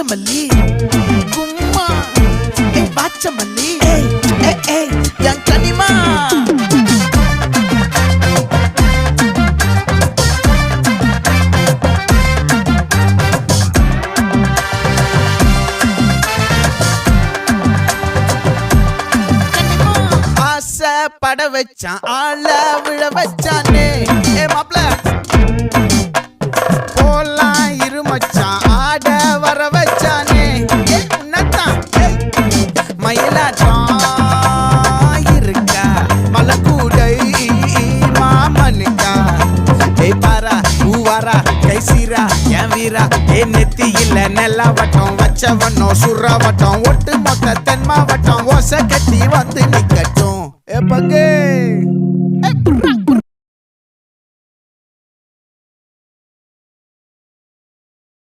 நாகமல்லி கும்மா பாச்சமல்லி என் கனிமா பட வச்சான் ஆள விழ வச்சானே மாப்ள போலாம் இருமச்சான் ஆட வர வச்சானே உன்னத்தான் மயிலாட்டம் இருக்கா மலக்கூடை மாமனுக்கா பாரா பூவாரா கைசீரா என் வீரா நெத்தி இல்ல நெல்லா வட்டம் வச்சவனும் சுறா வட்டம் ஒட்டு மொத்த தென் மாவட்டம் ஓசை கட்டி வந்து நிக்கட்டும் பங்கே